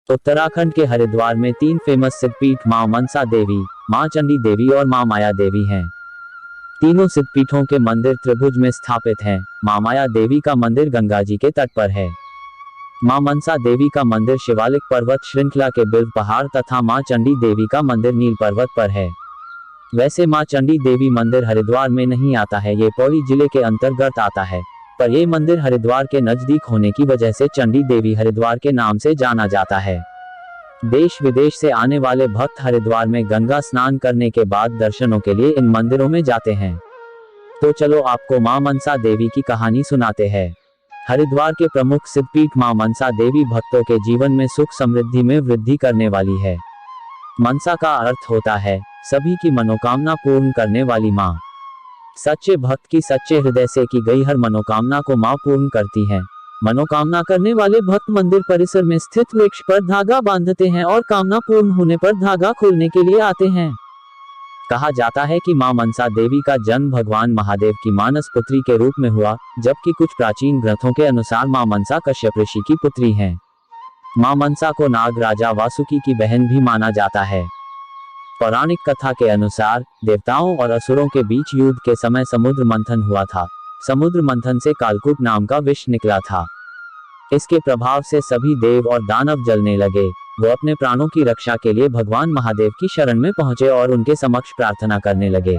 उत्तराखंड के हरिद्वार में 3 फेमस सिद्धपीठ मां मनसा देवी, मां चंडी देवी और मां माया देवी हैं। तीनों सिद्धपीठों के मंदिर त्रिभुज में स्थापित हैं। मां माया देवी का मंदिर गंगा जी के तट पर है। मां मनसा देवी का मंदिर शिवालिक पर्वत श्रृंखला के बिल्व पहाड़ तथा मां चंडी देवी का मंदिर नील पर्वत पर है। वैसे मां चंडी देवी मंदिर हरिद्वार में नहीं आता है, ये पौड़ी जिले के अंतर्गत आता है, पर ये मंदिर हरिद्वार के नजदीक होने की वजह से चंडी देवी हरिद्वार के नाम से जाना जाता है। देश विदेश से आने वाले भक्त हरिद्वार में गंगा स्नान करने के बाद दर्शनों के लिए इन मंदिरों में जाते हैं। तो चलो आपको मां मनसा देवी की कहानी सुनाते हैं। हरिद्वार के प्रमुख सिद्धपीठ मां मनसा देवी भक्तों के जीवन में सुख समृद्धि में वृद्धि करने वाली है। मनसा का अर्थ होता है सभी की मनोकामना पूर्ण करने वाली मां। सच्चे भक्त की सच्चे हृदय से की गई हर मनोकामना को मां पूर्ण करती हैं। मनोकामना करने वाले भक्त मंदिर परिसर में स्थित वृक्ष पर धागा बांधते हैं और कामना पूर्ण होने पर धागा खोलने के लिए आते हैं। कहा जाता है कि मां मनसा देवी का जन्म भगवान महादेव की मानस पुत्री के रूप में हुआ, जबकि कुछ प्राचीन ग्रंथों के अनुसार मां मनसा कश्यप ऋषि की पुत्री हैं। मां मनसा को नाग राजा वासुकी की बहन भी माना जाता है। पौराणिक कथा के अनुसार देवताओं और असुरों के बीच युद्ध के समय समुद्र मंथन हुआ था। समुद्र मंथन से कालकूट नाम का विष निकला था। इसके प्रभाव से सभी देव और दानव जलने लगे। वो अपने प्राणों की रक्षा के लिए भगवान महादेव की शरण में पहुंचे और उनके समक्ष प्रार्थना करने लगे।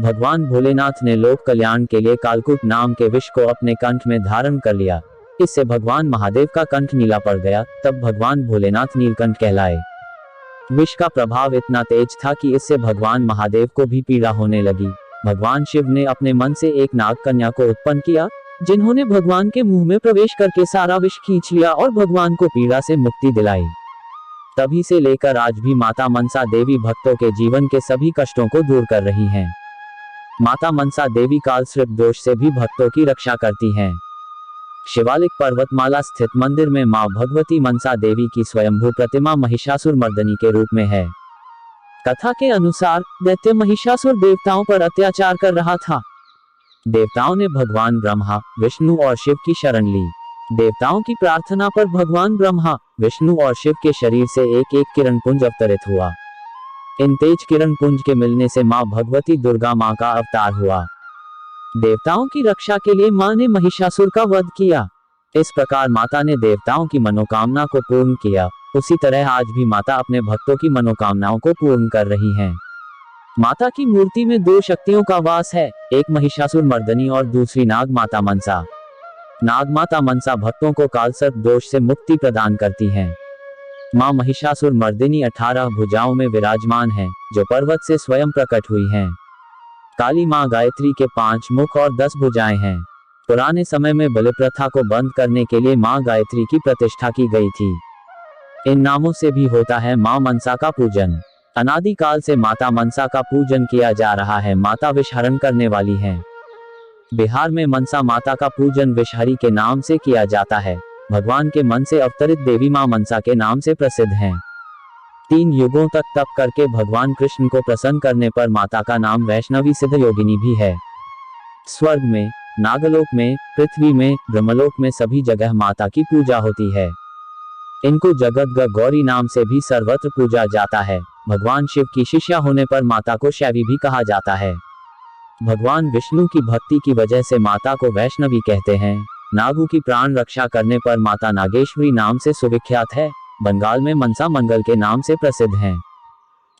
भगवान भोलेनाथ ने लोक कल्याण के लिए कालकूट नाम के विष को अपने कंठ में धारण कर लिया। इससे भगवान महादेव का कंठ नीला पड़ गया। तब भगवान भोलेनाथ नीलकंठ कहलाए। विष का प्रभाव इतना तेज था कि इससे भगवान महादेव को भी पीड़ा होने लगी। भगवान शिव ने अपने मन से एक नाग कन्या को उत्पन्न किया, जिन्होंने भगवान के मुंह में प्रवेश करके सारा विष खींच लिया और भगवान को पीड़ा से मुक्ति दिलाई। तभी से लेकर आज भी माता मनसा देवी भक्तों के जीवन के सभी कष्टों को दूर कर रही हैं। माता मनसा देवी कालसर्प दोष से भी भक्तों की रक्षा करती हैं। शिवालिक पर्वतमाला स्थित मंदिर में मां भगवती मनसा देवी की स्वयंभू प्रतिमा महिषासुर मर्दनी के रूप में है। कथा के अनुसार दैत्य महिषासुर देवताओं पर अत्याचार कर रहा था। देवताओं ने भगवान ब्रह्मा, विष्णु और शिव की शरण ली। देवताओं की प्रार्थना पर भगवान ब्रह्मा, विष्णु और शिव के शरीर से एक एक किरण पुंज अवतरित हुआ। इन तेज किरण पुंज के मिलने से मां भगवती दुर्गा मां का अवतार हुआ। देवताओं की रक्षा के लिए मां ने महिषासुर का वध किया। इस प्रकार माता ने देवताओं की मनोकामना को पूर्ण किया। उसी तरह आज भी माता अपने भक्तों की मनोकामनाओं को पूर्ण कर रही हैं। माता की मूर्ति में 2 शक्तियों का वास है, एक महिषासुर मर्दनी और दूसरी नाग माता मनसा। नाग माता मनसा भक्तों को कालसर्प दोष से मुक्ति प्रदान करती हैं। मां महिषासुर मर्दिनी 18 भुजाओं में विराजमान है, जो पर्वत से स्वयं प्रकट हुई हैं। काली मां गायत्री के 5 मुख और 10 भुजाएं हैं। पुराने समय में बलि प्रथा को बंद करने के लिए मां गायत्री की प्रतिष्ठा की गई थी। इन नामों से भी होता है मां मनसा का पूजन। अनादिकाल से माता मनसा का पूजन किया जा रहा है। माता विषहरण करने वाली हैं। बिहार में मनसा माता का पूजन विषहरी के नाम से किया जाता है। भगवान के मन से अवतरित देवी मां मनसा के नाम से प्रसिद्ध हैं। 3 युगों तक तप करके भगवान कृष्ण को प्रसन्न करने पर माता का नाम वैष्णवी सिद्ध योगिनी भी है। स्वर्ग में, नागलोक में, पृथ्वी में, ब्रह्मलोक में सभी जगह माता की पूजा होती है। इनको जगत गौरी नाम से भी सर्वत्र पूजा जाता है। भगवान शिव की शिष्या होने पर माता को शैवी भी कहा जाता है। भगवान विष्णु की भक्ति की वजह से माता को वैष्णवी कहते हैं। नागों की प्राण रक्षा करने पर माता नागेश्वरी नाम से सुविख्यात है। बंगाल में मनसा मंगल के नाम से प्रसिद्ध हैं।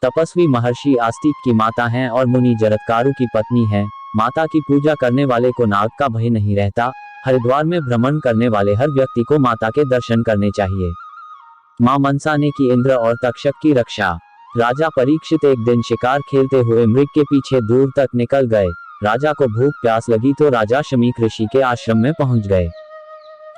तपस्वी महर्षि आस्तिक की माता हैं और मुनि जरत्कारु की पत्नी हैं। माता की पूजा करने वाले को नाग का भय नहीं रहता। हरिद्वार में भ्रमण करने वाले हर व्यक्ति को माता के दर्शन करने चाहिए। मां मनसा ने की इंद्र और तक्षक की रक्षा। राजा परीक्षित एक दिन शिकार खेलते हुए मृग के पीछे दूर तक निकल गए। राजा को भूख प्यास लगी तो राजा शमीक ऋषि के आश्रम में पहुंच गए।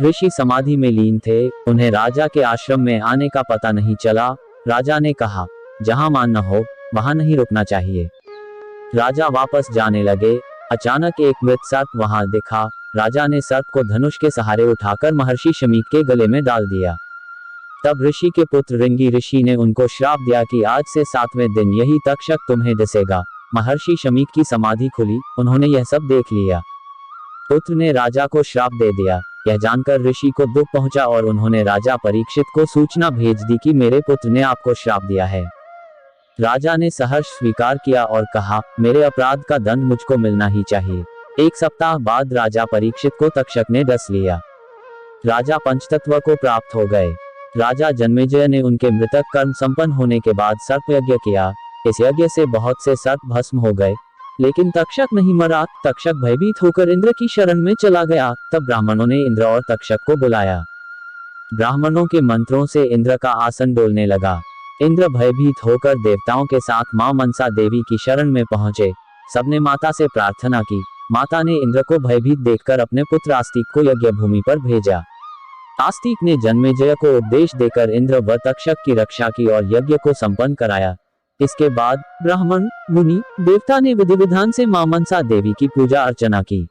ऋषि समाधि में लीन थे। उन्हें राजा के आश्रम में आने का पता नहीं चला। राजा ने कहा, जहां मान न हो वहां नहीं रुकना चाहिए। राजा वापस जाने लगे। अचानक एक मृत सर्प वहां दिखा। राजा ने सर्प को धनुष के सहारे उठाकर महर्षि शमीक के गले में डाल दिया। तब ऋषि के पुत्र रिंगी ऋषि ने उनको श्राप दिया कि आज से 7वें दिन यही तक्षक तुम्हें डसेगा। महर्षि शमीक की समाधि खुली। उन्होंने यह सब देख लिया। पुत्र ने राजा को श्राप दे दिया। यह जानकर ऋषि को दुख पहुंचा और उन्होंने राजा परीक्षित को सूचना भेज दी कि मेरे पुत्र ने आपको श्राप दिया है। राजा ने सहर्ष स्वीकार किया और कहा, मेरे अपराध का दंड मुझको मिलना ही चाहिए। एक सप्ताह बाद राजा परीक्षित को तक्षक ने डस लिया। राजा पंचतत्व को प्राप्त हो गए। राजा जन्मेजय ने उनके मृतक कर्म संपन्न होने के बाद सर्प यज्ञ किया। इस यज्ञ से बहुत से सर्प भस्म हो गए, लेकिन तक्षक नहीं मरा। तक्षक भयभीत होकर इंद्र की शरण में चला गया। तब ब्राह्मणों ने इंद्र और तक्षक को बुलाया। ब्राह्मणों के मंत्रों से इंद्र का आसन डोलने लगा। इंद्र भयभीत होकर देवताओं के साथ मां मनसा देवी की शरण में पहुंचे। सबने माता से प्रार्थना की। माता ने इंद्र को भयभीत देखकर अपने पुत्र आस्तिक को यज्ञ भूमि पर भेजा। आस्तिक ने जन्मेजय को उपदेश देकर इंद्र व तक्षक की रक्षा की और यज्ञ को संपन्न कराया। इसके बाद ब्राह्मण, मुनि, देवता ने विधि विधान से मां मनसा देवी की पूजा अर्चना की।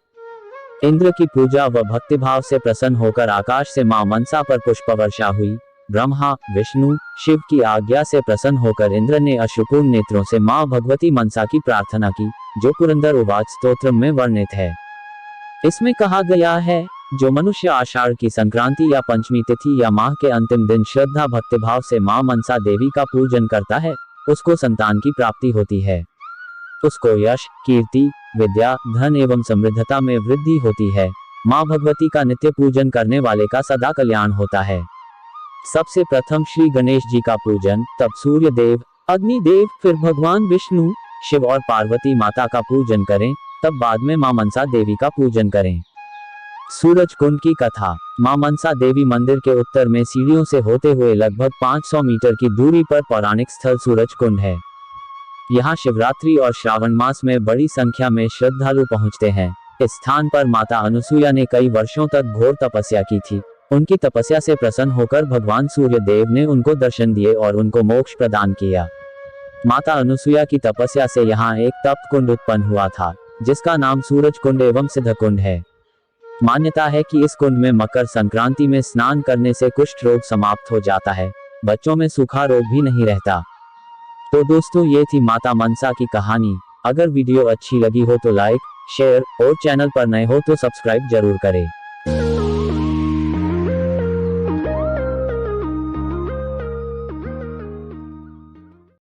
इंद्र की पूजा व भक्तिभाव से प्रसन्न होकर आकाश से मां मनसा पर पुष्प वर्षा हुई। ब्रह्मा, विष्णु, शिव की आज्ञा से प्रसन्न होकर इंद्र ने अश्रुपूर्ण नेत्रों से मां भगवती मनसा की प्रार्थना की, जो पुरंदर उवाच स्तोत्र में वर्णित है। इसमें कहा गया है, जो मनुष्य आषाढ़ की संक्रांति या पंचमी तिथि या माह के अंतिम दिन श्रद्धा भक्तिभाव से मां मनसा देवी का पूजन करता है, उसको संतान की प्राप्ति होती है। उसको यश, कीर्ति, विद्या, धन एवं समृद्धता में वृद्धि होती है। मां भगवती का नित्य पूजन करने वाले का सदा कल्याण होता है। सबसे प्रथम श्री गणेश जी का पूजन, तब सूर्य देव, अग्नि देव, फिर भगवान विष्णु, शिव और पार्वती माता का पूजन करें, तब बाद में मां मनसा देवी का पूजन करें। सूरज कुंड की कथा। मां मनसा देवी मंदिर के उत्तर में सीढ़ियों से होते हुए लगभग 500 मीटर की दूरी पर पौराणिक स्थल सूरज कुंड है। यहाँ शिवरात्रि और श्रावण मास में बड़ी संख्या में श्रद्धालु पहुँचते हैं। इस स्थान पर माता अनुसुईया ने कई वर्षों तक घोर तपस्या की थी। उनकी तपस्या से प्रसन्न होकर भगवान सूर्य देव ने उनको दर्शन दिए और उनको मोक्ष प्रदान किया। माता अनुसुईया की तपस्या से यहाँ एक तप्त कुंड उत्पन्न हुआ था, जिसका नाम सूरज कुंड एवं सिद्ध कुंड है। मान्यता है कि इस कुंड में मकर संक्रांति में स्नान करने से कुष्ठ रोग समाप्त हो जाता है। बच्चों में सूखा रोग भी नहीं रहता। तो दोस्तों, ये थी माता मनसा की कहानी। अगर वीडियो अच्छी लगी हो तो लाइक, शेयर और चैनल पर नए हो तो सब्सक्राइब जरूर करें।